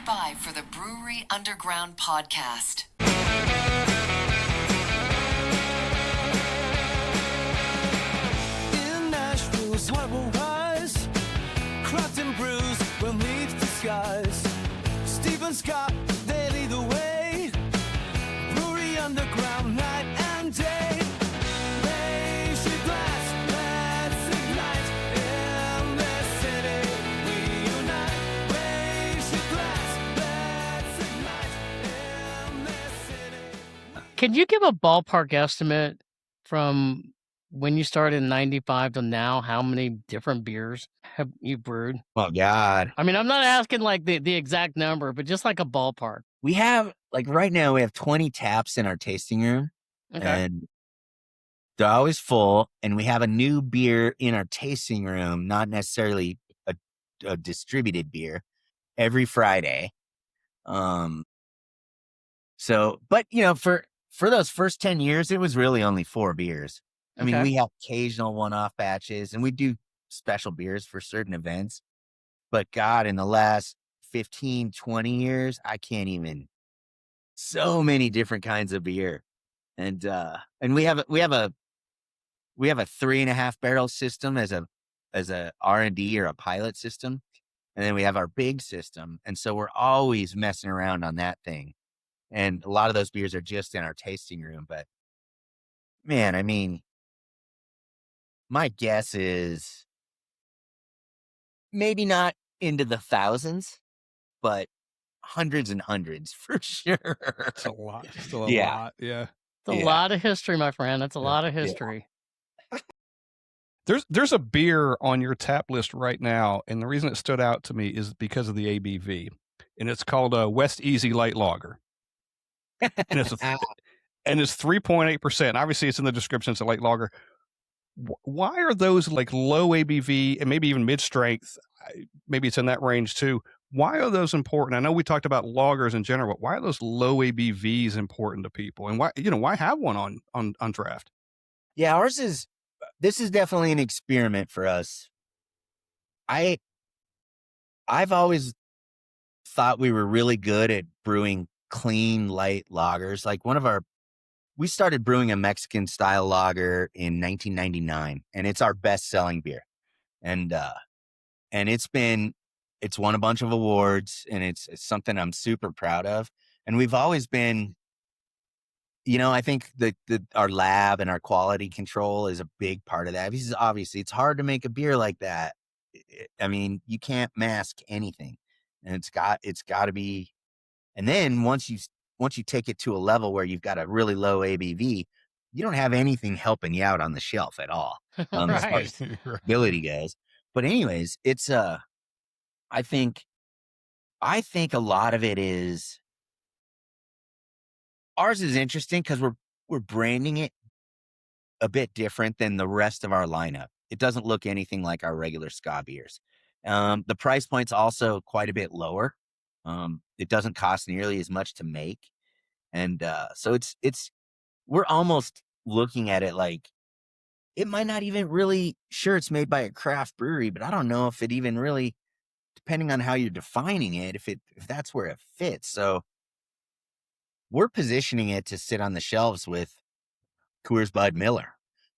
by for the Brewery Underground podcast. In Nashville's harbor wise, cracked and bruised when leaves disguise. Stephen Scott, they lead the way. Brewery Underground, night and day. Raise your glass, let's ignite. In this city, we unite. Raise your glass, let's ignite. In this city. Can you give a ballpark estimate from when you started in 95 to now, how many different beers have you brewed? Oh, God. I mean, I'm not asking like the exact number, but just like a ballpark. We have, like right now, we have 20 taps in our tasting room. Okay. And they're always full. And we have a new beer in our tasting room, not necessarily a distributed beer, every Friday. So, but you know, for those first 10 years, it was really only 4 beers. I mean, Okay. we have occasional one-off batches and we do special beers for certain events. But God, in the last 15, 20 years, I can't even, so many different kinds of beer. And we have a 3.5 barrel system as a R&D or a pilot system. And then we have our big system. And so we're always messing around on that thing. And a lot of those beers are just in our tasting room. But man, I mean, my guess is maybe not into the thousands, but hundreds and hundreds for sure. It's a lot. Still a Yeah. lot. Yeah. It's a Yeah. lot of history, my friend. That's a Yeah. lot of history. There's a beer on your tap list right now, and the reason it stood out to me is because of the ABV, and it's called a West Easy Light Lager, and it's 3.8%. Obviously, it's in the description. It's a light lager. Why are those like low ABV and maybe even mid strength? Maybe it's in that range too. Why are those important? I know we talked about lagers in general, but why are those low ABVs important to people? And why have one on draft? Yeah, this is definitely an experiment for us. I've always thought we were really good at brewing clean, light lagers. Like we started brewing a Mexican style lager in 1999, and it's our best selling beer. And it's won a bunch of awards, and it's something I'm super proud of. And we've always been, you know, I think our lab and our quality control is a big part of that. Because obviously it's hard to make a beer like that. I mean, you can't mask anything, and it's got to be. And then once you take it to a level where you've got a really low ABV, you don't have anything helping you out on the shelf at all, as far Right. as ability goes. But anyways, it's I think a lot of it is ours is interesting because we're branding it a bit different than the rest of our lineup. It doesn't look anything like our regular Ska beers. The price point's also quite a bit lower. It doesn't cost nearly as much to make. And so we're almost looking at it like it might not even really, sure, it's made by a craft brewery, but I don't know if it even really, depending on how you're defining it, if that's where it fits. So we're positioning it to sit on the shelves with Coors, Bud, Miller.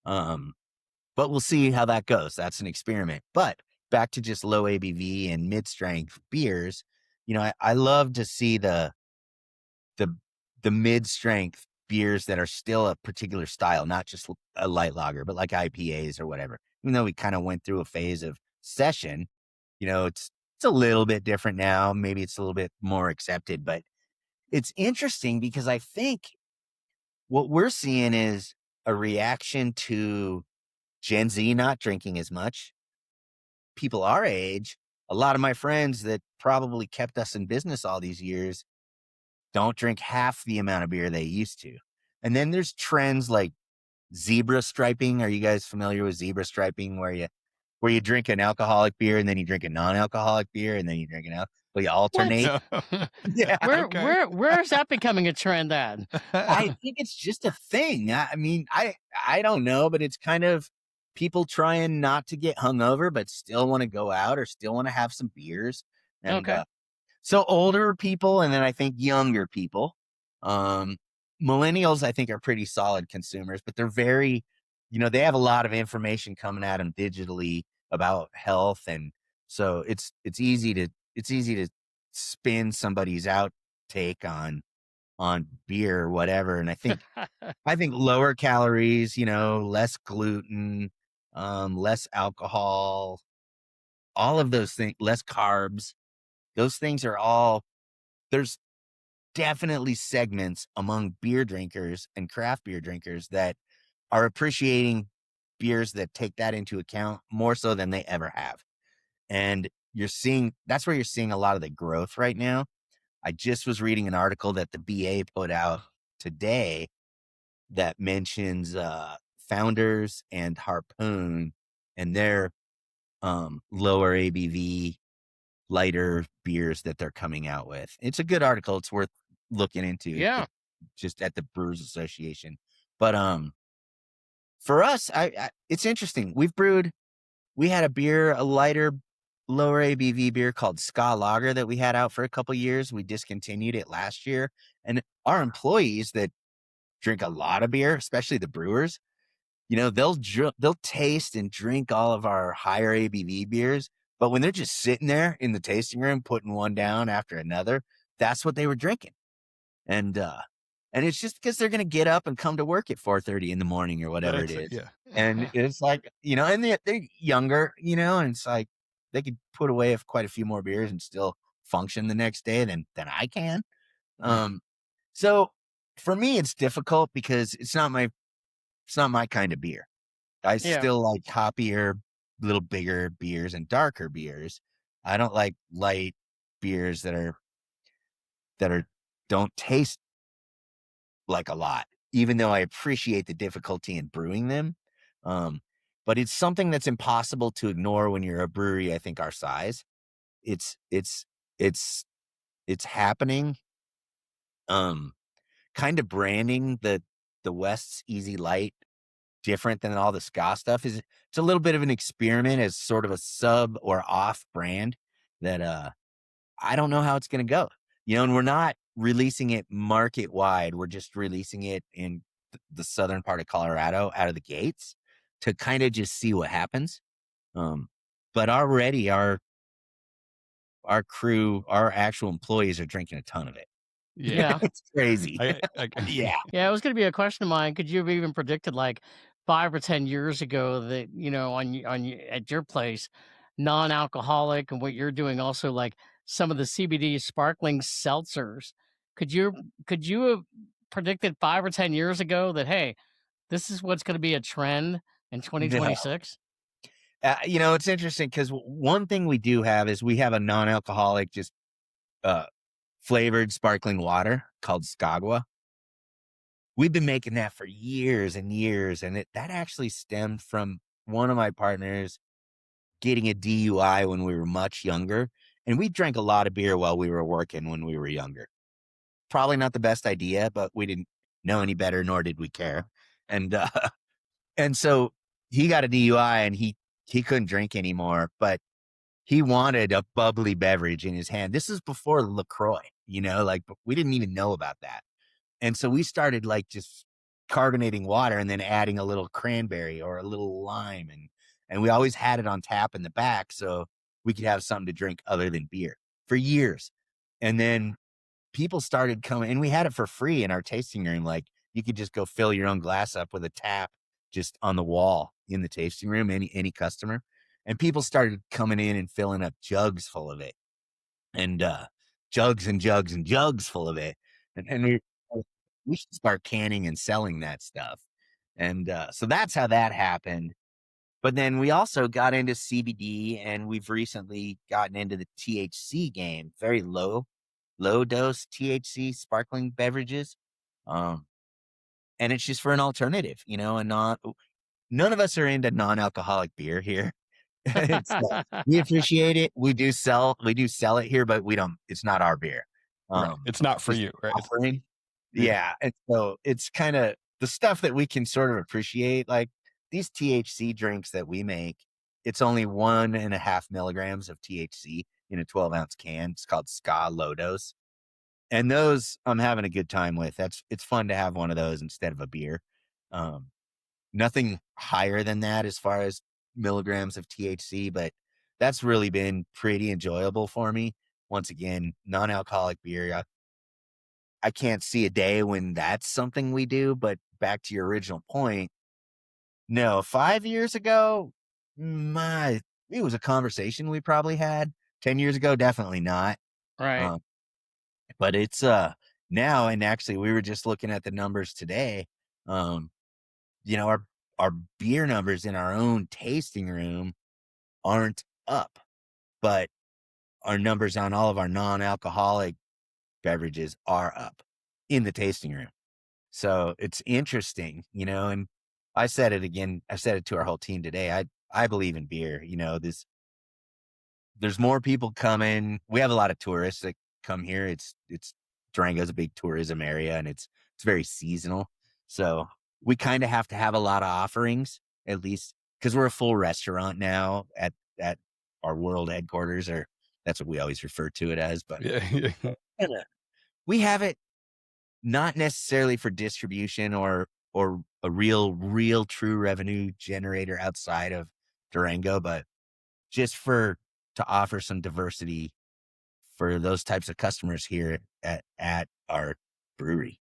But we'll see how that goes. That's an experiment. But back to just low ABV and mid-strength beers, you know, I love to see the mid-strength beers that are still a particular style, not just a light lager, but like IPAs or whatever. Even though we kind of went through a phase of session, you know, it's a little bit different now. Maybe it's a little bit more accepted, but it's interesting because I think what we're seeing is a reaction to Gen Z not drinking as much. People our age, a lot of my friends that probably kept us in business all these years don't drink half the amount of beer they used to. And then there's trends like zebra striping. Are you guys familiar with zebra striping, where you drink an alcoholic beer and then you drink a non-alcoholic beer and then you drink you alternate? Yeah. Where's that becoming a trend at? I think it's just a thing. I mean, I don't know, but it's kind of people trying not to get hungover, but still want to go out or still want to have some beers. And, Okay. So older people, and then I think younger people. Millennials, I think, are pretty solid consumers, but they're very, they have a lot of information coming at them digitally about health, and so it's easy to spin somebody's outtake on beer or whatever. And I think lower calories, less gluten, less alcohol, all of those things, less carbs. Those things are all, there's definitely segments among beer drinkers and craft beer drinkers that are appreciating beers that take that into account more so than they ever have. And that's where you're seeing a lot of the growth right now. I just was reading an article that the BA put out today that mentions Founders and Harpoon and their lower ABV, lighter beers that they're coming out with. It's a good article. It's worth looking into. Yeah. Just at the Brewers Association. But for us, it's interesting. We had a lighter, lower ABV beer called Ska Lager that we had out for a couple years. We discontinued it last year. And our employees that drink a lot of beer, especially the brewers, they'll taste and drink all of our higher ABV beers. But when they're just sitting there in the tasting room, putting one down after another, that's what they were drinking. And it's just because they're going to get up and come to work at 4:30 in the morning or whatever it is. Yeah. And it's like, and they're younger, and it's like they could put away quite a few more beers and still function the next day than I can. So for me, it's difficult because it's not my kind of beer. I still like hoppier, little bigger beers and darker beers. I don't like light beers that don't taste like a lot, even though I appreciate the difficulty in brewing them. But it's something that's impossible to ignore when you're a brewery, I think, our size. It's happening. Kind of branding the West's Easy Light different than all the Ska stuff it's a little bit of an experiment as sort of a sub or off brand that I don't know how it's going to go. And we're not releasing it market wide. We're just releasing it in the southern part of Colorado out of the gates to kind of just see what happens. But already our crew, our actual employees are drinking a ton of it. Yeah. It's crazy. Yeah. Yeah, it was going to be a question of mine. Could you have even predicted 5 or 10 years ago that, at your place, non-alcoholic and what you're doing also some of the CBD sparkling seltzers. Could you have predicted 5 or 10 years ago that, hey, this is what's going to be a trend in 2026? It's interesting because one thing we do have is we have a non-alcoholic, just flavored sparkling water called Skagwa. We've been making that for years and years, and that actually stemmed from one of my partners getting a DUI when we were much younger, and we drank a lot of beer while we were working when we were younger. Probably not the best idea, but we didn't know any better, nor did we care. And so he got a DUI, and he couldn't drink anymore, but he wanted a bubbly beverage in his hand. This is before LaCroix, we didn't even know about that. And so we started just carbonating water and then adding a little cranberry or a little lime. And we always had it on tap in the back so we could have something to drink other than beer for years. And then people started coming, and we had it for free in our tasting room. You could just go fill your own glass up with a tap just on the wall in the tasting room, any customer. And people started coming in and filling up jugs full of it, and jugs and jugs and jugs full of it. And we should start canning and selling that stuff. And so that's how that happened. But then we also got into CBD, and we've recently gotten into the THC game, very low dose THC sparkling beverages. And it's just for an alternative, and none of us are into non-alcoholic beer here. We appreciate it. We do sell it here, but it's not our beer. It's not for you, right? Offering. Yeah. And so it's kind of the stuff that we can sort of appreciate, like these THC drinks that we make. It's only 1.5 milligrams of THC in a 12-ounce can. It's called Ska Low Dose. And those I'm having a good time with. It's fun to have one of those instead of a beer. Nothing higher than that as far as milligrams of THC, but that's really been pretty enjoyable for me. Once again, non-alcoholic beer. I can't see a day when that's something we do, but back to your original point, no, 5 years ago, it was a conversation we probably had. 10 years ago, definitely not. Right. But it's now, and actually we were just looking at the numbers today. Our beer numbers in our own tasting room aren't up, but our numbers on all of our non-alcoholic beverages are up in the tasting room. So it's interesting, and I said it again. I said it to our whole team today. I believe in beer. There's more people coming. We have a lot of tourists that come here. It's Durango's a big tourism area, and it's very seasonal. So we kind of have to have a lot of offerings, at least because we're a full restaurant now at our world headquarters, or that's what we always refer to it as. But Yeah. we have it not necessarily for distribution or a real true revenue generator outside of Durango, but just to offer some diversity for those types of customers here at our brewery.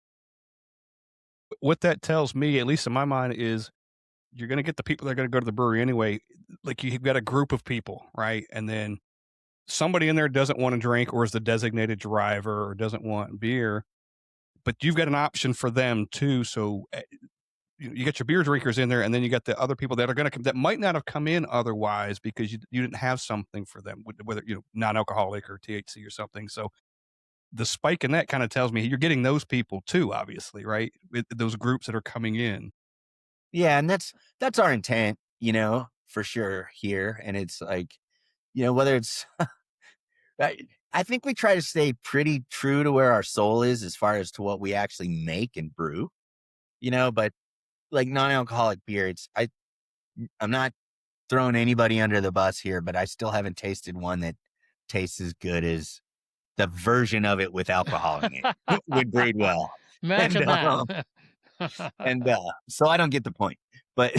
What that tells me, at least in my mind, is you're going to get the people that are going to go to the brewery anyway. Like you've got a group of people, right? And then somebody in there doesn't want to drink or is the designated driver or doesn't want beer, but you've got an option for them too. So you get your beer drinkers in there, and then you got the other people that are going to come that might not have come in otherwise because you didn't have something for them, whether non-alcoholic or THC or something. So the spike in that kind of tells me you're getting those people too, obviously, right? Those groups that are coming in. Yeah, and that's our intent, for sure here. And it's like, whether it's I think we try to stay pretty true to where our soul is as far as to what we actually make and brew, but like non-alcoholic beer, I'm not throwing anybody under the bus here, but I still haven't tasted one that tastes as good as the version of it with alcohol in it would breed well. Imagine that. So I don't get the point, but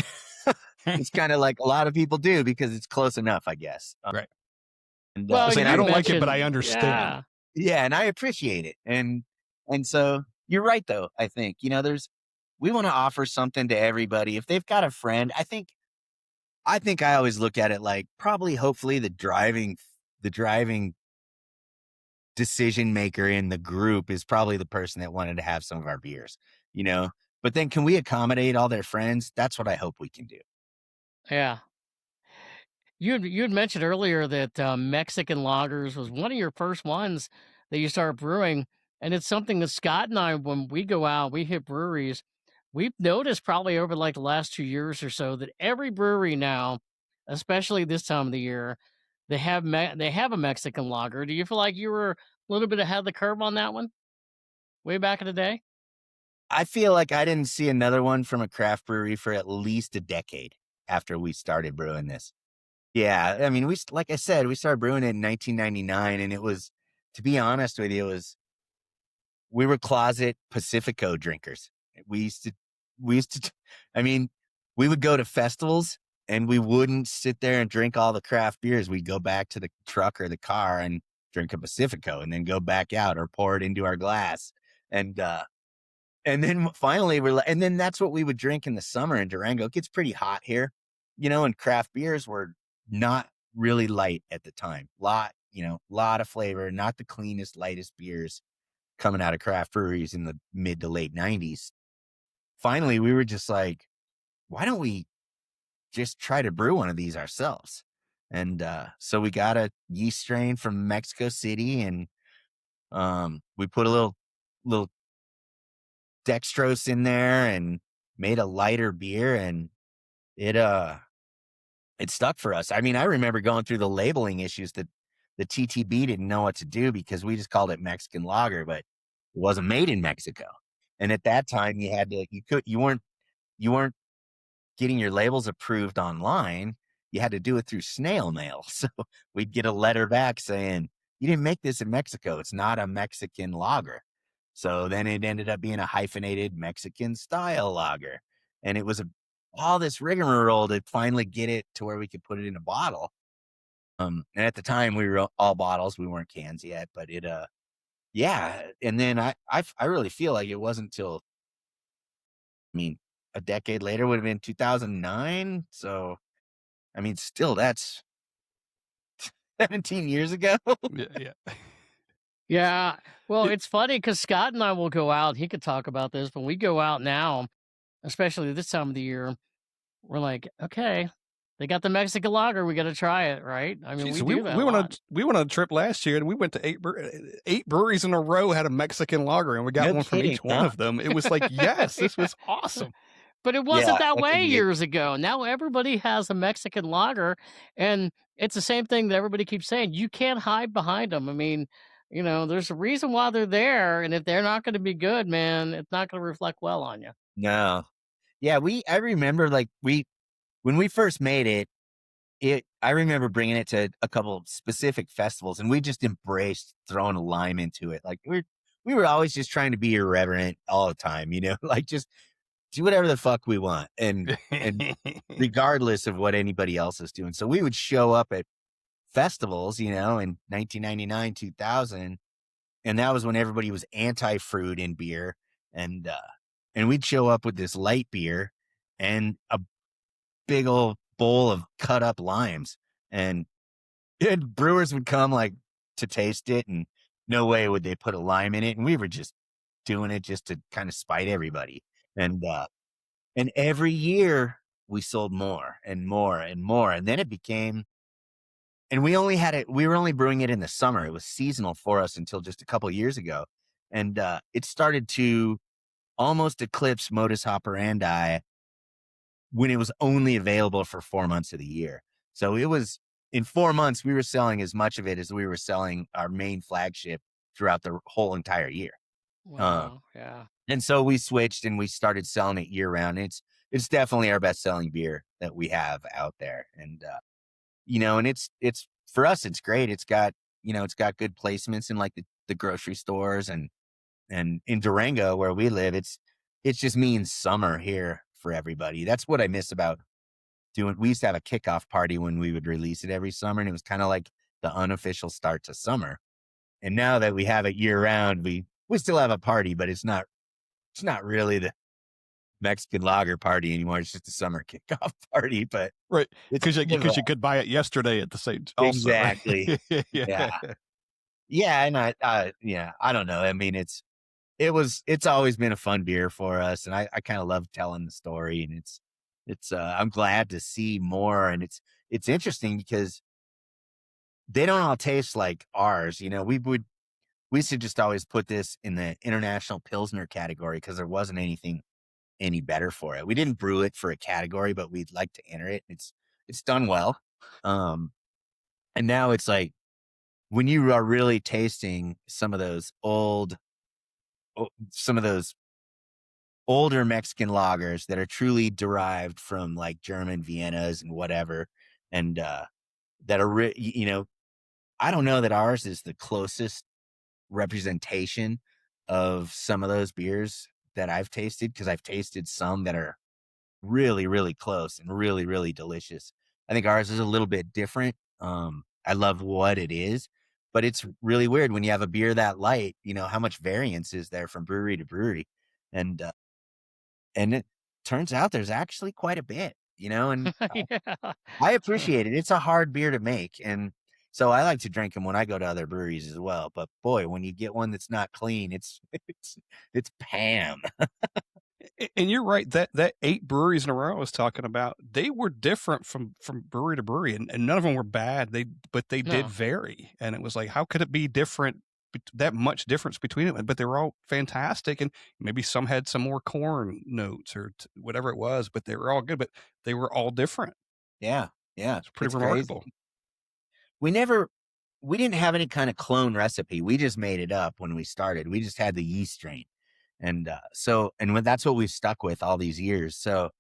it's kind of like a lot of people do because it's close enough, I guess. Right. And, Well, I don't like it, but I understand. Yeah, and I appreciate it. And so you're right, though. I think we want to offer something to everybody. If they've got a friend, I think I always look at it like hopefully the driving decision maker in the group is probably the person that wanted to have some of our beers, but then can we accommodate all their friends? That's what I hope we can do. Yeah. You had mentioned earlier that Mexican lagers was one of your first ones that you started brewing, and it's something that Scott and I, when we go out, we hit breweries, we've noticed probably over like the last 2 years or so that every brewery now, especially this time of the year, they have a Mexican lager. Do you feel like you were a little bit ahead of the curve on that one way back in the day? I feel like I didn't see another one from a craft brewery for at least a decade after we started brewing this. Yeah, I mean, like I said, we started brewing it in 1999, and it was, to be honest with you, we were closet Pacifico drinkers. We used to, I mean, we would go to festivals and we wouldn't sit there and drink all the craft beers. We'd go back to the truck or the car and drink a Pacifico and then go back out or pour it into our glass. And then finally and then that's what we would drink in the summer in Durango. It gets pretty hot here, and craft beers were not really light at the time. Lot of flavor, not the cleanest, lightest beers coming out of craft breweries in the mid to late 90s. Finally, we were just like, why don't we just try to brew one of these ourselves? And so we got a yeast strain from Mexico City, and we put a little dextrose in there and made a lighter beer, and it stuck for us. I mean, I remember going through the labeling issues that the TTB didn't know what to do because we just called it Mexican lager, but it wasn't made in Mexico. And at that time you weren't getting your labels approved online. you had to do it through snail mail. So we'd get a letter back saying, you didn't make this in Mexico. It's not a Mexican lager. So then it ended up being a hyphenated Mexican style lager. And it was all this rigmarole to finally get it to where we could put it in a bottle. And at the time we were all bottles. We weren't cans yet, but yeah. And then I really feel like it wasn't till, I mean, a decade later would have been 2009. So, I mean, still that's 17 years ago. Yeah. Yeah. Well, it's funny because Scott and I will go out. He could talk about this. When we go out now, especially this time of the year, we're like, okay, they got the Mexican lager. We got to try it, right? I mean, Jeez, we do that. we went on a trip last year and we went to eight breweries in a row had a Mexican lager and we got No one from kidding, each one of them. It was like, yes, this was awesome. But it wasn't that I way can get- years ago. Now everybody has a Mexican lager, and it's the same thing that everybody keeps saying. You can't hide behind them. I mean, there's a reason why they're there, and if they're not going to be good, man, it's not going to reflect well on you. No. Yeah, I remember like when we first made it, I remember bringing it to a couple of specific festivals, and we just embraced throwing a lime into it. Like we were always just trying to be irreverent all the time, like just do whatever the fuck we want, and regardless of what anybody else is doing. So we would show up at festivals, in 1999, 2000, and that was when everybody was anti-fruit in beer, and we'd show up with this light beer and a big old bowl of cut up limes, and brewers would come like to taste it, and no way would they put a lime in it, and we were just doing it just to kind of spite everybody. And every year we sold more and more and more. And then it became, and we were only brewing it in the summer. It was seasonal for us until just a couple of years ago. And it started to almost eclipse modus operandi when it was only available for 4 months of the year. So it was, in 4 months, we were selling as much of it as we were selling our main flagship throughout the whole entire year. Wow. Yeah. And so we switched and we started selling it year round. It's definitely our best selling beer that we have out there. And, and it's for us, it's great. It's got good placements in like the grocery stores and in Durango where we live, it just means summer here for everybody. That's what I miss about we used to have a kickoff party when we would release it every summer. And it was kind of like the unofficial start to summer. And now that we have it year round, we still have a party, but it's not really the Mexican lager party anymore. It's just a summer kickoff party, but right. Because you could buy it yesterday at the same time. Exactly. Yeah. Yeah. And I don't know. I mean, it's always been a fun beer for us. And I kind of love telling the story, and I'm glad to see more. And it's interesting because they don't all taste like ours. We should just always put this in the international Pilsner category because there wasn't anything any better for it. We didn't brew it for a category, but we'd like to enter it. It's done well. And now it's like when you are really tasting some of those older Mexican lagers that are truly derived from like German Viennas and whatever, and that are, I don't know that ours is the closest representation of some of those beers that I've tasted, because I've tasted some that are really, really close and really, really delicious. I think ours is a little bit different. I love what it is, but it's really weird when you have a beer that light, how much variance is there from brewery to brewery. And it turns out there's actually quite a bit, and Yeah. I appreciate it. It's a hard beer to make. And so I like to drink them when I go to other breweries as well. But boy, when you get one that's not clean, it's Pam. And you're right, that 8 breweries in a row I was talking about, they were different from brewery to brewery, and none of them were bad. But they did No. vary, and it was like, how could it be different? That much difference between them, but they were all fantastic, and maybe some had some more corn notes or whatever it was, but they were all good. But they were all different. Yeah. It's pretty It's remarkable. crazy. We didn't have any kind of clone recipe. We just made it up when we started. We just had the yeast strain. And that's what we've stuck with all these years. So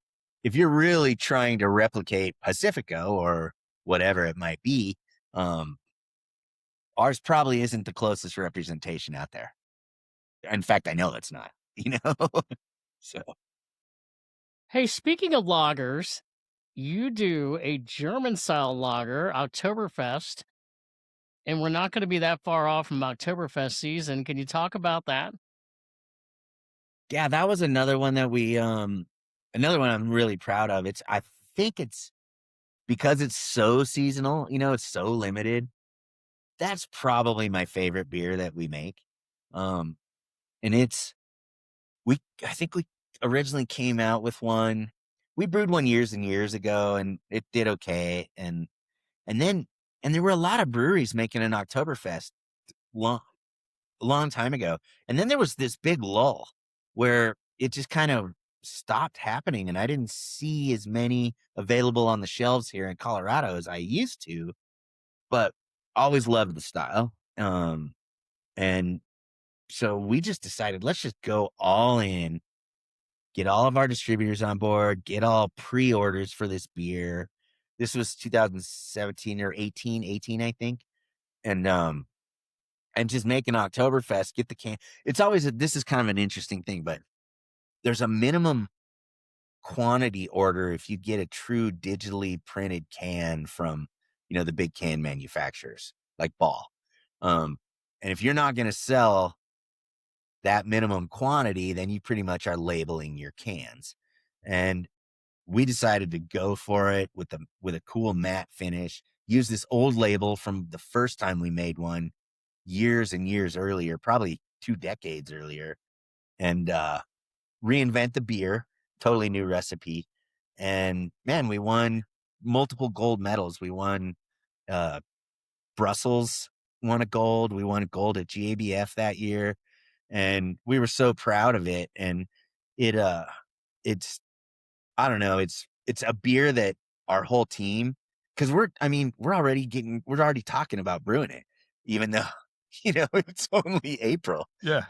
if you're really trying to replicate Pacifico or whatever it might be, ours probably isn't the closest representation out there. In fact, I know it's not, so. Hey, speaking of lagers, you do a German style lager, Oktoberfest, and we're not going to be that far off from Oktoberfest season. Can you talk about that? Yeah, that was another one that another one I'm really proud of. I think it's because it's so seasonal, it's so limited. That's probably my favorite beer that we make. And I think we originally came out with one. We brewed one years and years ago, and it did okay. And there were a lot of breweries making an Oktoberfest a long time ago. And then there was this big lull where it just kind of stopped happening, and I didn't see as many available on the shelves here in Colorado as I used to, but always loved the style. And so we just decided, let's just go all in, get all of our distributors on board, get all pre-orders for this beer. This was 2017 or 18, I think. And just make an Oktoberfest, get the can. It's always this is kind of an interesting thing, but there's a minimum quantity order if you get a true digitally printed can from, the big can manufacturers like Ball. And if you're not going to sell that minimum quantity, then you pretty much are labeling your cans. And we decided to go for it with a cool matte finish, use this old label from the first time we made one years and years earlier, probably 2 decades earlier, and reinvent the beer, totally new recipe. And man, we won multiple gold medals. We won Brussels won a gold. We won gold at GABF that year, and we were so proud of it. And it's I don't know, it's a beer that our whole team, because we're already talking about brewing it, even though it's only April. Yeah.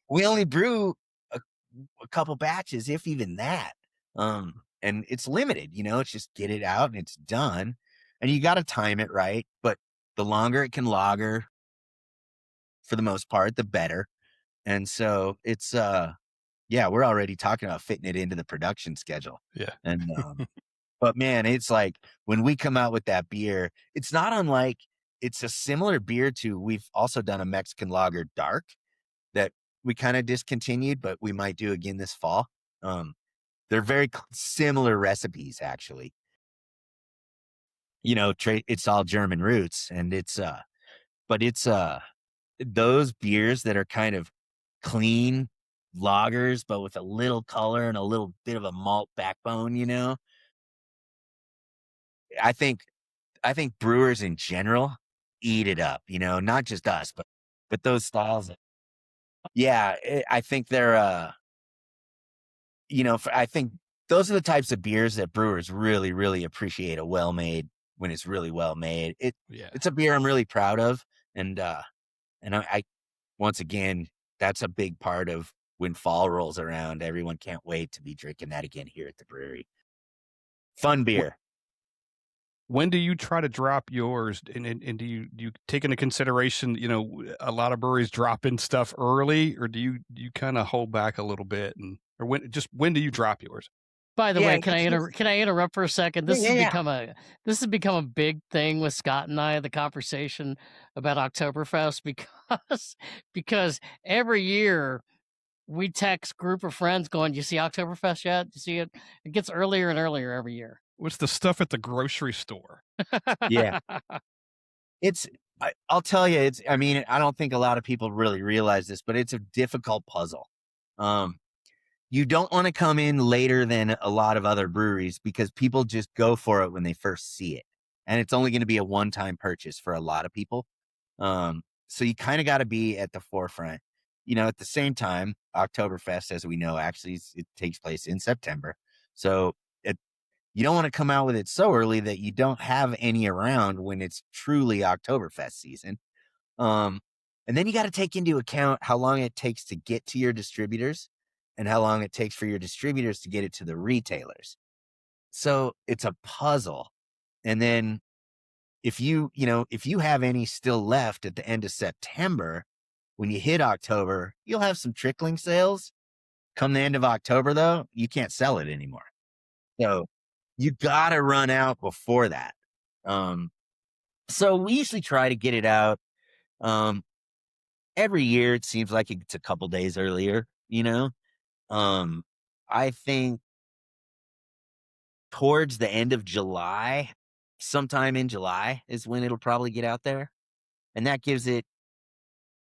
We only brew a couple batches, if even that. And it's limited, it's just get it out and it's done. And you got to time it right. But the longer it can lager, for the most part, the better. And so it's, we're already talking about fitting it into the production schedule. Yeah. And, but man, it's like when we come out with that beer, it's not unlike, it's a similar beer to, we've also done a Mexican lager dark that we kind of discontinued, but we might do again this fall. They're very similar recipes, actually. It's all German roots, and but it's those beers that are kind of clean lagers, but with a little color and a little bit of a malt backbone. I think brewers in general eat it up. Not just us, but those styles. Yeah, I think they're, I think those are the types of beers that brewers really, really appreciate when it's really well made. It's a beer I'm really proud of. And I once again, that's a big part of when fall rolls around. Everyone can't wait to be drinking that again here at the brewery. Fun beer. When do you try to drop yours, and do you take into consideration, a lot of breweries drop in stuff early, or do you kind of hold back a little bit, or when do you drop yours? By the way, can I interrupt for a second? This has become a big thing with Scott and I, the conversation about Oktoberfest, because every year we text group of friends going, "Do you see Oktoberfest yet? Do you see it?" It gets earlier and earlier every year. What's the stuff at the grocery store? Yeah. I'll tell you, I don't think a lot of people really realize this, but it's a difficult puzzle. You don't want to come in later than a lot of other breweries because people just go for it when they first see it. And it's only going to be a one-time purchase for a lot of people. So you kind of got to be at the forefront. At the same time, Oktoberfest, as we know, actually it takes place in September. So you don't want to come out with it so early that you don't have any around when it's truly Oktoberfest season. And then you got to take into account how long it takes to get to your distributors. and how long it takes for your distributors to get it to the retailers. So it's a puzzle. And then if you have any still left at the end of September, when you hit October, you'll have some trickling sales. Come the end of October, though, you can't sell it anymore. So you got to run out before that. So we usually try to get it out. Every year, it seems like it's a couple days earlier, I think towards the end of July, sometime in July is when it'll probably get out there. And that gives it,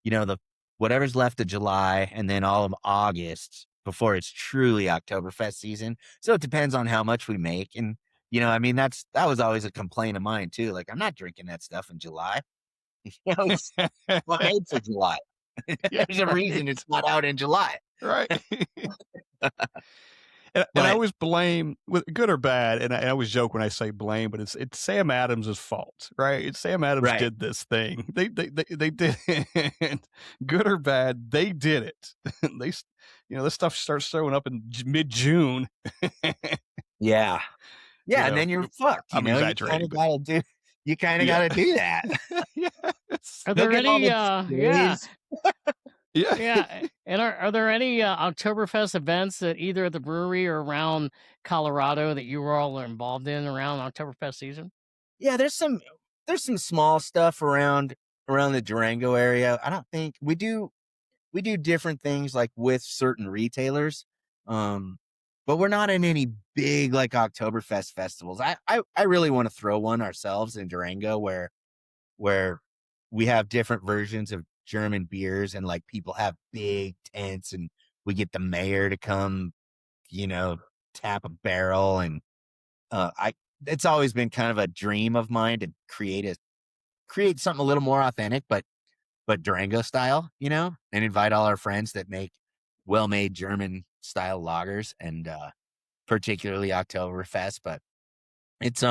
the whatever's left of July and then all of August before it's truly Oktoberfest season. So it depends on how much we make. And, that was always a complaint of mine too. Like, I'm not drinking that stuff in July. It's made for July. There's a reason it's not out in July. Right. And I always blame, with good or bad, and I always joke when I say blame, but it's Sam Adams' fault, right? It's Sam Adams did this thing. They did it. Good or bad, they did it. This stuff starts showing up in mid-June. Yeah. And then you're fucked. I'm exaggerating. You kind of got to do that. Yes. Are there any? Yeah. And are there any Oktoberfest events that either at the brewery or around Colorado that you all are involved in around Oktoberfest season? Yeah, there's some small stuff around the Durango area. I don't think we do different things like with certain retailers. But we're not in any big like Oktoberfest festivals. I really want to throw one ourselves in Durango where we have different versions of German beers and like people have big tents and we get the mayor to come, tap a barrel. And it's always been kind of a dream of mine to create something a little more authentic, but Durango style, and invite all our friends that make well-made German style lagers and particularly Oktoberfest. But it's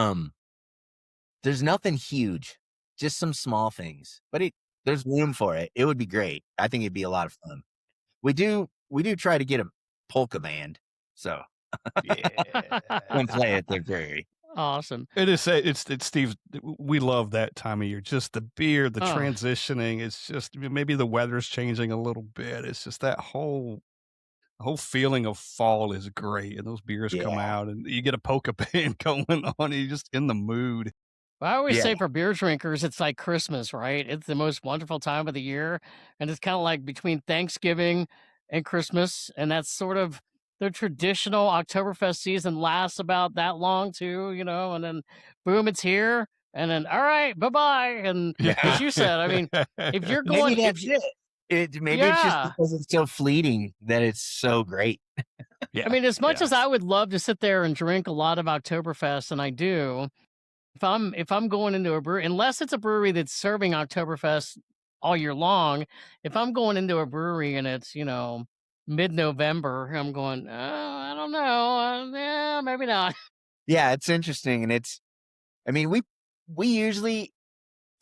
there's nothing huge, just some small things, but there's room for it. It would be great. I think it'd be a lot of fun. We do try to get a polka band, so and play at the brewery. Awesome. It's Steve. We love that time of year. Just the beer, the transitioning. It's just maybe the weather's changing a little bit. It's just that whole feeling of fall is great, and those beers come out, and you get a polka band going on, and you're just in the mood. Well, I always say for beer drinkers, it's like Christmas, right? It's the most wonderful time of the year, and it's kind of like between Thanksgiving and Christmas, and that's sort of the traditional Oktoberfest season lasts about that long too, and then boom, it's here, and then all right, bye-bye, and as you said, I mean, if you're going, maybe that's it. Maybe it's just because it's so fleeting that it's so great. I mean, as much as I would love to sit there and drink a lot of Oktoberfest, and I do, if I'm going into a brewery, unless it's a brewery that's serving Oktoberfest all year long, if I'm going into a brewery and it's, mid-November, I'm going, I don't know. Yeah, maybe not. Yeah, it's interesting. And we usually,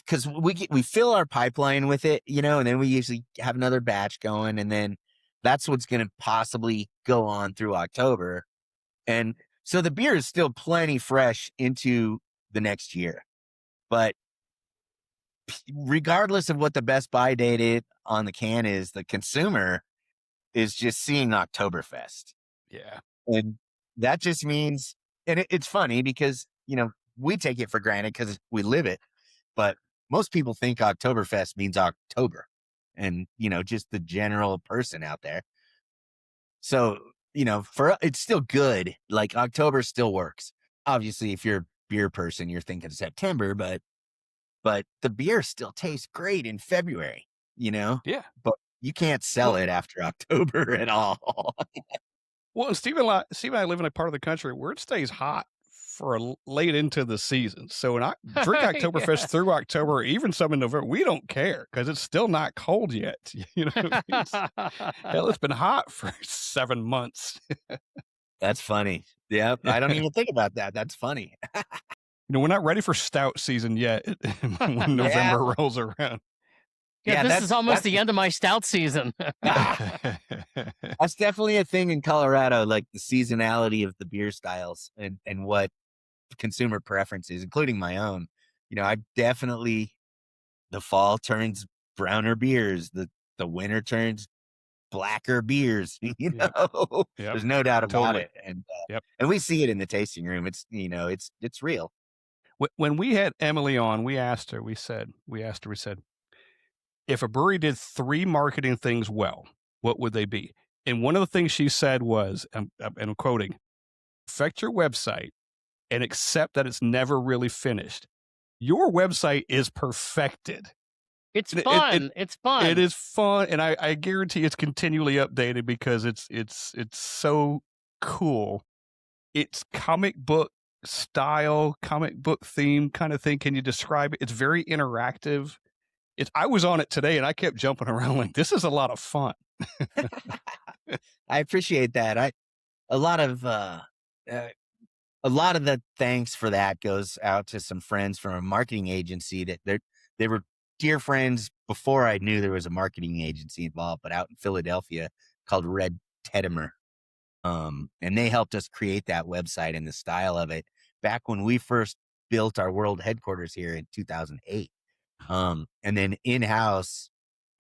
because we fill our pipeline with it, and then we usually have another batch going, and then that's what's going to possibly go on through October. And so the beer is still plenty fresh into the next year. But regardless of what the best buy date on the can is, the consumer is just seeing Oktoberfest. Yeah. And that just means, and it's funny because, we take it for granted because we live it, but most people think Oktoberfest means October and, just the general person out there. So, for it's still good. Like October still works. Obviously, if you're a beer person, you're thinking September, but the beer still tastes great in February, Yeah. But you can't sell it after October at all. Well, Steve and I live in a part of the country where it stays hot for late into the season. So when I drink Oktoberfest through October, even some in November, we don't care because it's still not cold yet. Hell, it's been hot for 7 months. That's funny. Yeah, I don't even think about that. That's funny. We're not ready for stout season yet when November rolls around. Yeah, this is almost that's the end of my stout season. that's definitely a thing in Colorado, like the seasonality of the beer styles and what consumer preferences, including my own. I definitely, the fall turns browner beers, the winter turns blacker beers. Yep. Yep. There's no doubt about Totally. it, and Yep. and we see it in the tasting room. It's it's real. When we had Emily on, we asked her, we said, if a brewery did 3 marketing things well, what would they be? And one of the things she said was, and I'm quoting, perfect your website and accept that it's never really finished. Your website is perfected. It's fun. It's fun. It is fun, and I guarantee it's continually updated because it's so cool. It's comic book style, comic book theme kind of thing. Can you describe it? It's very interactive. I was on it today and I kept jumping around like, this is a lot of fun. I appreciate that. A lot of the thanks for that goes out to some friends from a marketing agency that they were dear friends before I knew there was a marketing agency involved, but out in Philadelphia called Red Tedimer. And they helped us create that website and the style of it back when we first built our world headquarters here in 2008. And then in-house,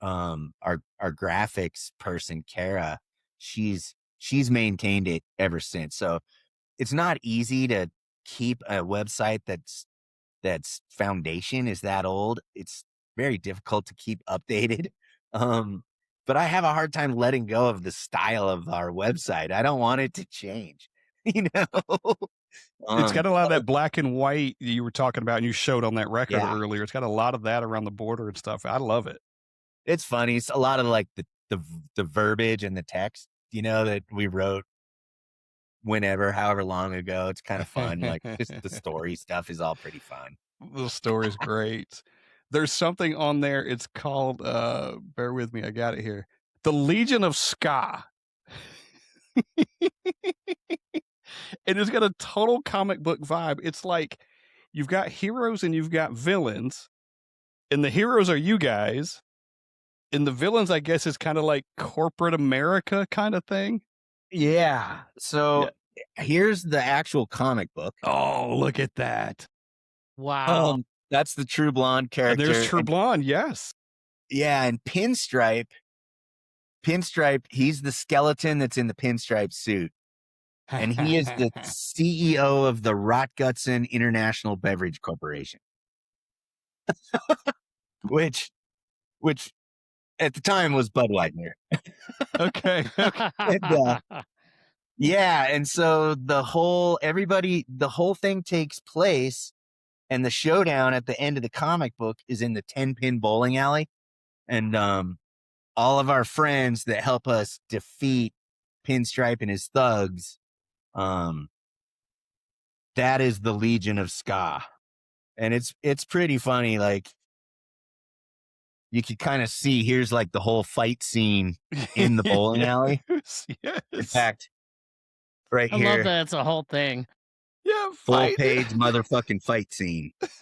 our graphics person, Kara, she's maintained it ever since. So it's not easy to keep a website that's foundation is that old. It's very difficult to keep updated. But I have a hard time letting go of the style of our website. I don't want it to change. It's got a lot of that black and white you were talking about and you showed on that record earlier. It's got a lot of that around the border and stuff. I love it. It's funny. It's a lot of like the verbiage and the text, that we wrote however long ago. It's kind of fun. Like just the story stuff is all pretty fun. The story's great. There's something on there. It's called, bear with me, I got it here. The Legion of Ska. And it's got a total comic book vibe. It's like you've got heroes and you've got villains. And the heroes are you guys. And the villains, I guess, is kind of like corporate America kind of thing. Yeah. So here's the actual comic book. Oh, look at that. Wow. That's the True Blonde character. And there's True Blonde, yes. Yeah, and Pinstripe, he's the skeleton that's in the pinstripe suit. And he is the CEO of the Rotgutson International Beverage Corporation. which at the time was Budweiser. Okay. And, and so the whole thing takes place, and the showdown at the end of the comic book is in the 10-pin bowling alley. And all of our friends that help us defeat Pinstripe and his thugs, that is the Legion of Ska. And it's pretty funny. Like, you could kind of see, here's like the whole fight scene in the bowling alley. Yes. In fact, right I here. love that it's a whole thing. Yeah, Full page motherfucking fight scene. It's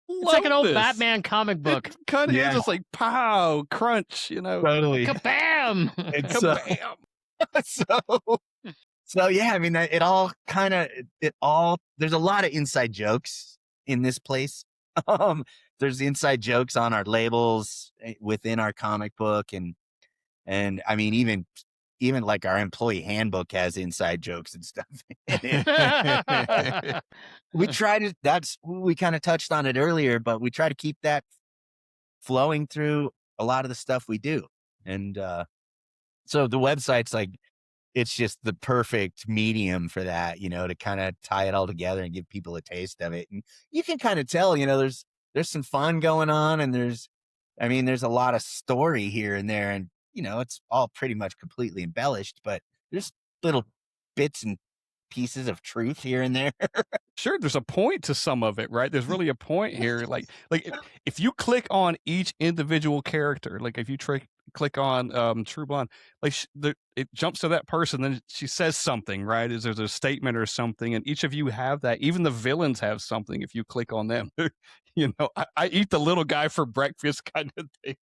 like an old Batman comic book. It kind of is just like pow, crunch, Totally. Kabam! Kabam. So yeah, I mean, there's a lot of inside jokes in this place. There's inside jokes on our labels within our comic book, and I mean, even like our employee handbook has inside jokes and stuff in it. We kind of touched on it earlier, but we try to keep that flowing through a lot of the stuff we do. And so the website's like, it's just the perfect medium for that, to kind of tie it all together and give people a taste of it. And you can kind of tell, there's some fun going on, and there's a lot of story here and there, and it's all pretty much completely embellished, but there's little bits and pieces of truth here and there. Sure, there's a point to some of it, right? There's really a point here. Like if you click on each individual character, like if you click on True Blonde, like it jumps to that person, then she says something, right? There's a statement or something, and each of you have that. Even the villains have something. If you click on them, I eat the little guy for breakfast kind of thing.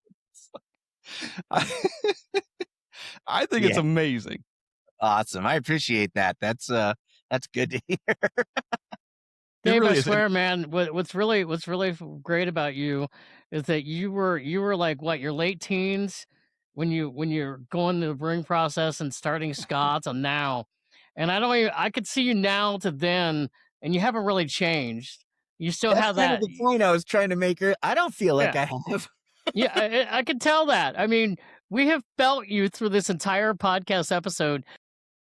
I think it's amazing. Awesome. I appreciate that. That's good to hear. Dave, really I is. swear, man, what's really great about you is that you were like what, your late teens when you're going through the brewing process and starting Scots and now. And I could see you now to then, and you haven't really changed. You still That's have kind that. of the point I was trying to make her. I don't feel like Yeah. I have. Yeah, I could tell that. I mean, we have felt you through this entire podcast episode.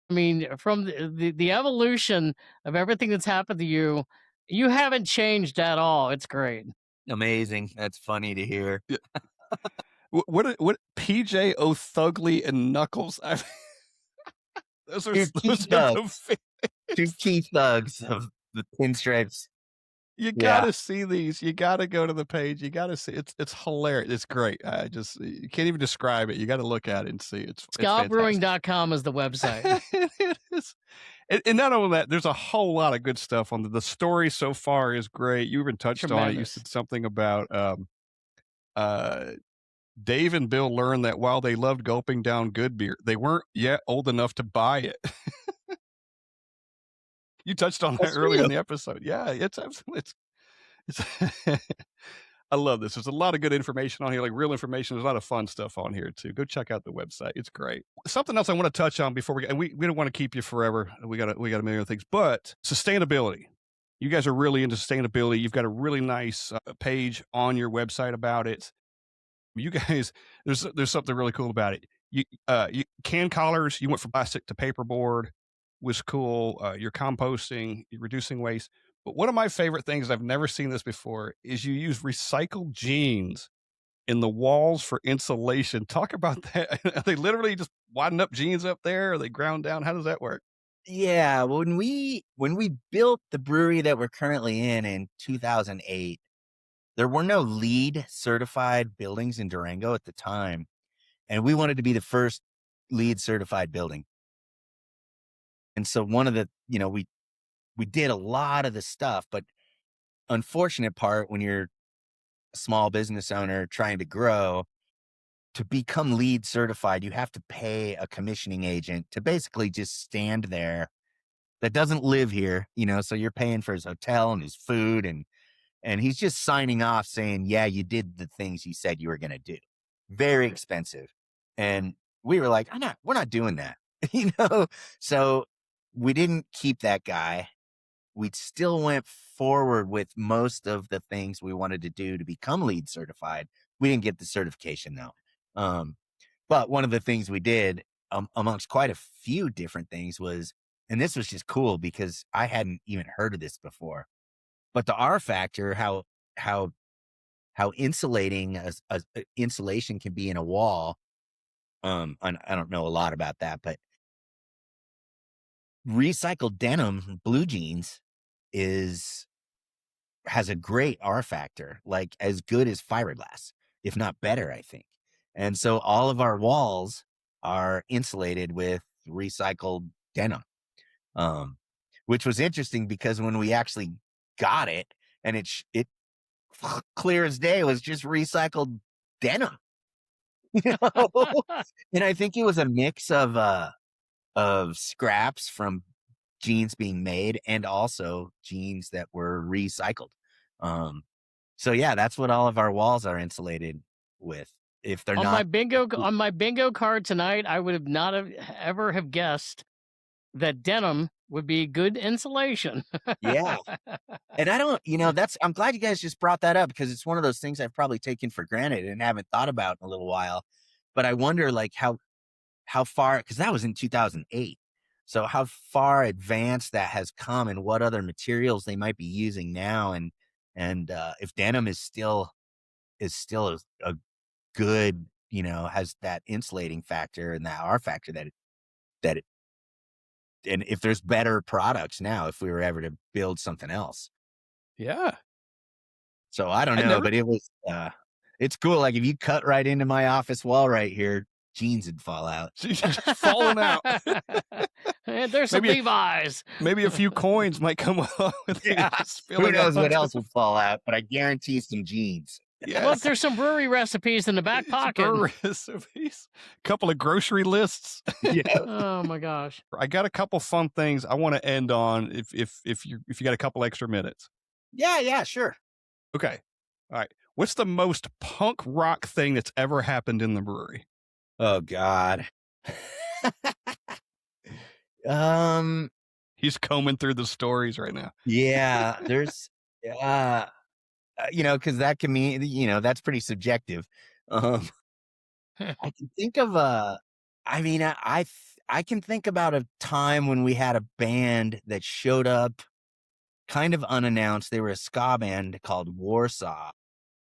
I mean, from the evolution of everything that's happened to you, you haven't changed at all. It's great. Amazing. That's funny to hear. What PJ O'Thugly and Knuckles? Those are Two key thugs of the pinstripes. You gotta see these. You gotta go to the page. You gotta see. It's hilarious. It's great. You can't even describe it. You got to look at it and see. It's SkaBrewing.com is the website. It is. And not only that, there's a whole lot of good stuff on the story so far is great. You even touched on it. You said something about Dave and Bill learned that while they loved gulping down good beer, they weren't yet old enough to buy it. You touched on that earlier in the episode. Yeah, it's absolutely. It's I love this. There's a lot of good information on here, like real information. There's a lot of fun stuff on here too. Go check out the website. It's great. Something else I want to touch on before we don't want to keep you forever. We got a million things, but sustainability. You guys are really into sustainability. You've got a really nice page on your website about it. You guys, there's something really cool about it. You can collars. You went from plastic to paperboard. Was cool. You're composting, you're reducing waste. But one of my favorite things, I've never seen this before, is you use recycled jeans in the walls for insulation. Talk about that. Are they literally just widen up jeans up there? Are they ground down? How does that work? Yeah, when we built the brewery that we're currently in 2008, there were no LEED certified buildings in Durango at the time, and we wanted to be the first LEED certified building. And so one of the, we did a lot of the stuff, but unfortunate part when you're a small business owner trying to grow, to become LEED certified, you have to pay a commissioning agent to basically just stand there that doesn't live here, so you're paying for his hotel and his food, and he's just signing off saying, yeah, you did the things you said you were going to do. Very expensive. And we were like, we're not doing that, so we didn't keep that guy. We still went forward with most of the things we wanted to do to become LEED certified. We didn't get the certification though. But one of the things we did amongst quite a few different things was, and this was just cool because I hadn't even heard of this before, but the R factor, how insulating insulation can be in a wall. I don't know a lot about that, but recycled denim, blue jeans, has a great R factor, like as good as fiberglass, if not better, I think. And so all of our walls are insulated with recycled denim, which was interesting because when we actually got it, and it clear as day was just recycled denim, and I think it was a mix of scraps from jeans being made and also jeans that were recycled. So yeah, that's what all of our walls are insulated with. If they're on not on my bingo card tonight, I would have not ever have guessed that denim would be good insulation. Yeah. And I don't, I'm glad you guys just brought that up because it's one of those things I've probably taken for granted and haven't thought about in a little while. But I wonder like how far, because that was in 2008. So how far advanced that has come and what other materials they might be using now. And if denim is still a good, has that insulating factor and that R factor that and if there's better products now, if we were ever to build something else. Yeah. So I don't know, but it was, it's cool. Like if you cut right into my office wall right here, jeans would fall out. She's just falling out. And there's some Levi's. Maybe a few coins might come along with it. Yeah. Just Who spilling knows out. what else would fall out, but I guarantee some jeans. Yes. Look, there's some brewery recipes in the back pocket. Brewery recipes. Couple of grocery lists. Yeah. Oh my gosh. I got a couple fun things I want to end on if you got a couple extra minutes. Yeah, sure. Okay. All right. What's the most punk rock thing that's ever happened in the brewery? Oh God. He's combing through the stories right now. Yeah, there's, because that can mean, that's pretty subjective. I can think of I can think about a time when we had a band that showed up kind of unannounced. They were a ska band called Warsaw.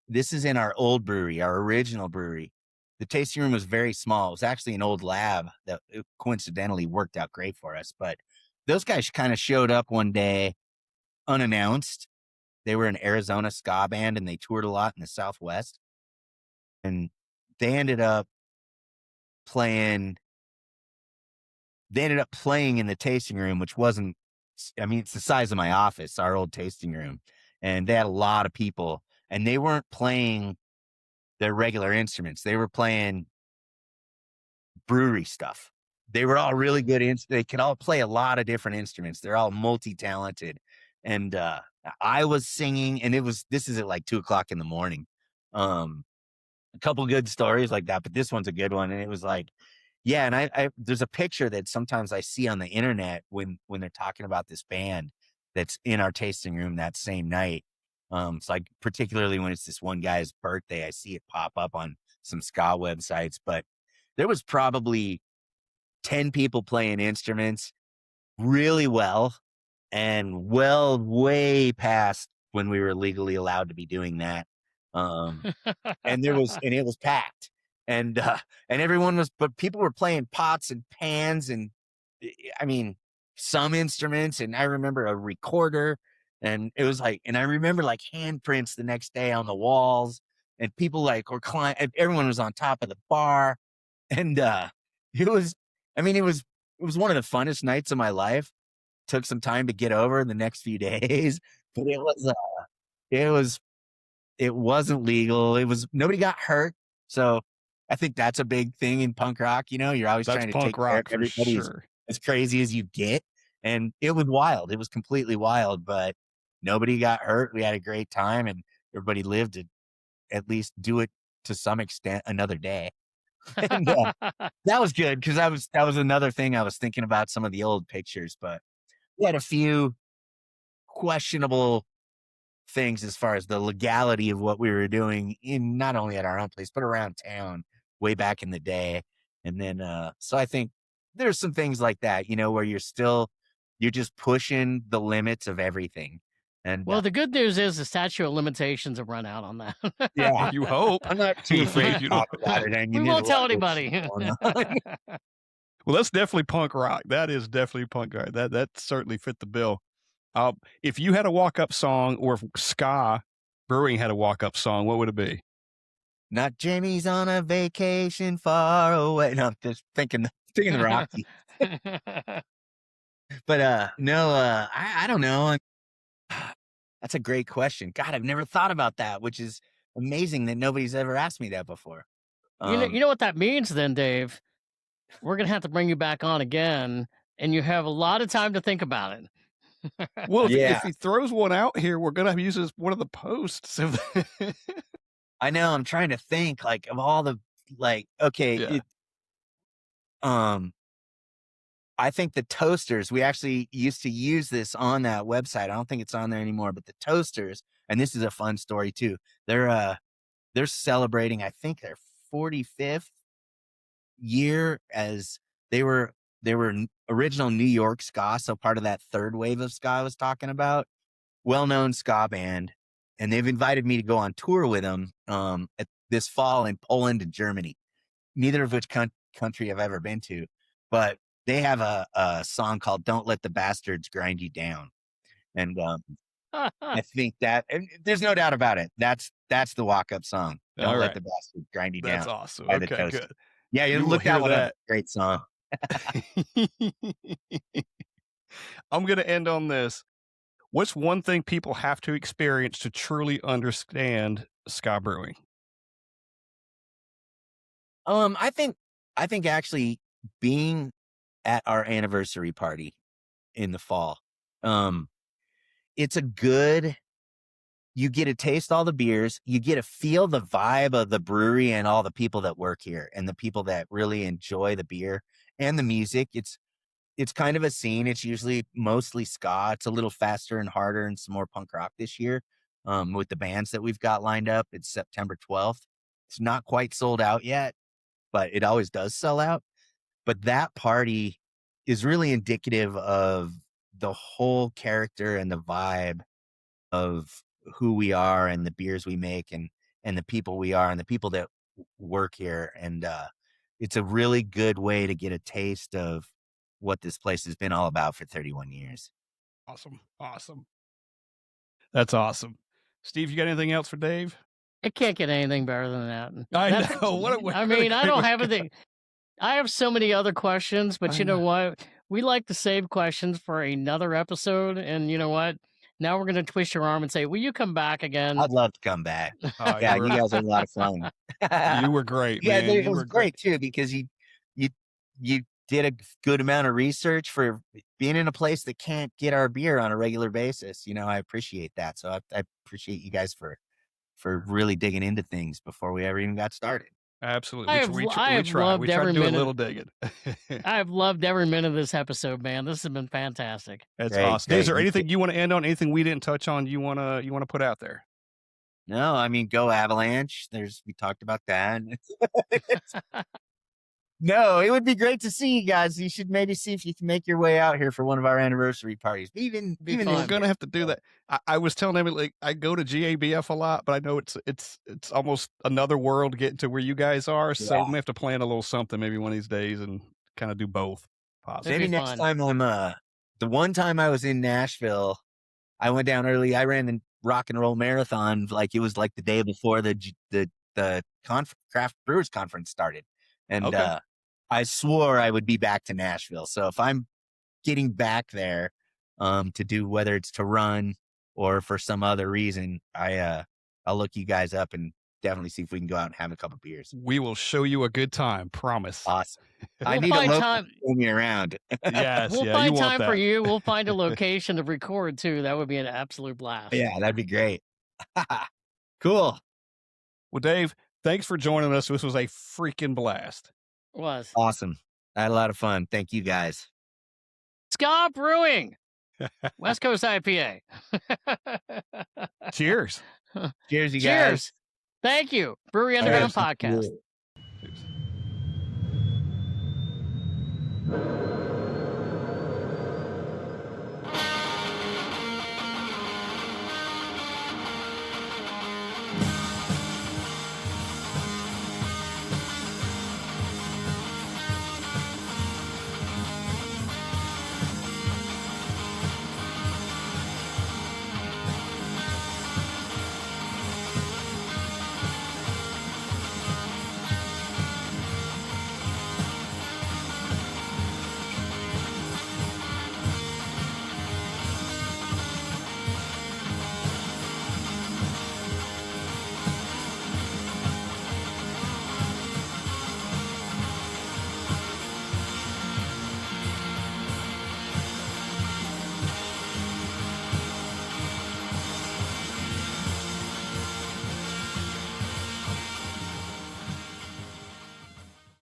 This is in our old brewery, our original brewery. The tasting room was very small. It was actually an old lab that coincidentally worked out great for us. But those guys kind of showed up one day unannounced. They were an Arizona ska band and they toured a lot in the Southwest. And they ended up playing in the tasting room, which wasn't, it's the size of my office, our old tasting room. And they had a lot of people and they weren't playing their regular instruments. They were playing brewery stuff. They were all really good. They could all play a lot of different instruments. They're all multi-talented. And I was singing, and this is at like 2:00 in the morning. A couple good stories like that, but this one's a good one. And it was like, yeah. And I there's a picture that sometimes I see on the internet when they're talking about this band that's in our tasting room that same night. It's like particularly when it's this one guy's birthday, I see it pop up on some ska websites, but there was probably 10 people playing instruments really well and way past when we were legally allowed to be doing that. And it was packed and everyone but people were playing pots and pans and some instruments. And I remember a recorder. And it was like, and I remember like handprints the next day on the walls and people like were climbing, everyone was on top of the bar. And it was one of the funnest nights of my life. Took some time to get over in the next few days, but it wasn't legal. Nobody got hurt. So I think that's a big thing in punk rock. You're always trying to take care of everybody as crazy as you get. And it was wild. It was completely wild, but nobody got hurt. We had a great time and everybody lived to at least do it to some extent another day. And that was good because that was another thing I was thinking about some of the old pictures, but we had a few questionable things as far as the legality of what we were doing in not only at our own place, but around town way back in the day. And then, so I think there's some things like that, where you're just pushing the limits of everything. And well, the good news is the statute of limitations have run out on that. Yeah, you hope. I'm not too afraid to talk about it. We won't tell anybody. Well, that's definitely punk rock. That is definitely punk rock. That certainly fit the bill. If you had a walk-up song, or if Ska Brewing had a walk-up song, what would it be? Not Jamie's on a vacation far away. No, I'm just thinking the Rocky. But no, I don't know. That's a great question. God, I've never thought about that, which is amazing that nobody's ever asked me that before. You know what that means then, Dave? We're going to have to bring you back on again, and you have a lot of time to think about it. Well, if he throws one out here, we're going to use it as one of the posts. I know. I'm trying to think like of all the okay. Yeah. I think the toasters, we actually used to use this on that website. I don't think it's on there anymore, but the toasters, and this is a fun story too. They're celebrating, I think, their 45th year as they were original New York ska. So part of that third wave of ska I was talking about, well-known ska band. And they've invited me to go on tour with them at this fall in Poland and Germany, neither of which country I've ever been to. But they have a song called "Don't Let the Bastards Grind You Down," and I think that, and there's no doubt about it. That's the walk-up song. Don't All let right. the bastards grind you That's down. awesome. By the Okay, Toast. good. Yeah, you We will look that hear one up. that. Great song. I'm going to end on this. What's one thing people have to experience to truly understand Ska Brewing? I think actually being at our anniversary party in the fall, it's a good. You get to taste all the beers. You get to feel the vibe of the brewery and all the people that work here and the people that really enjoy the beer and the music. It's kind of a scene. It's usually mostly ska. It's a little faster and harder and some more punk rock this year. With the bands that we've got lined up, it's September 12th. It's not quite sold out yet, but it always does sell out. But that party is really indicative of the whole character and the vibe of who we are and the beers we make and the people we are and the people that work here. And it's a really good way to get a taste of what this place has been all about for 31 years. Awesome. That's awesome. Steve, you got anything else for Dave? It can't get anything better than that. I That's- know. What a I what a mean, I great don't way have to anything. I have so many other questions, but I you know know. what? We like to save questions for another episode. And you know what? Now we're going to twist your arm and say, will you come back again? I'd love to come back. Oh, Yeah, you you were, guys are a lot of fun. you were great, Yeah, man. it You was were great too because you did a good amount of research for being in a place that can't get our beer on a regular basis. You know, I appreciate that. So I appreciate you guys for really digging into things before we ever even got started. Absolutely. I We have tried. loved We tried every to do a minute. little digging. I've loved every minute of this episode, man. This has been fantastic. That's Great, awesome. Is there great. anything you want to end on? Anything we didn't touch on? You wanna put out there? No, I mean, go Avalanche. We talked about that. No, it would be great to see you guys. You should maybe see if you can make your way out here for one of our anniversary parties. Even fun. We're this gonna year. have to do that. I was telling him, like, I go to GABF a lot, but I know it's almost another world getting to where you guys are. So Yeah. we may have to plan a little something maybe one of these days and kind of do both. Possibly. It'd Maybe be next fun. time I'm the one time I was in Nashville, I went down early. I ran the rock and roll marathon like it was like the day before the craft brewers conference started, and Okay. I swore I would be back to Nashville. So if I'm getting back there to do, whether it's to run or for some other reason, I'll look you guys up and definitely see if we can go out and have a couple beers. We will show you a good time. Promise. Awesome. I We'll need a find local time. to show me around. Yes. We'll Yeah. find You want time for that. you. We'll find a location to record too. That would be an absolute blast. Yeah, that'd be great. Cool. Well, Dave, thanks for joining us. This was a freaking blast. It was. Awesome. I had a lot of fun. Thank you guys. Ska Brewing, West Coast IPA. Cheers. Cheers, you guys. Cheers. Thank you. Brewery Underground All right. Podcast. Cheers.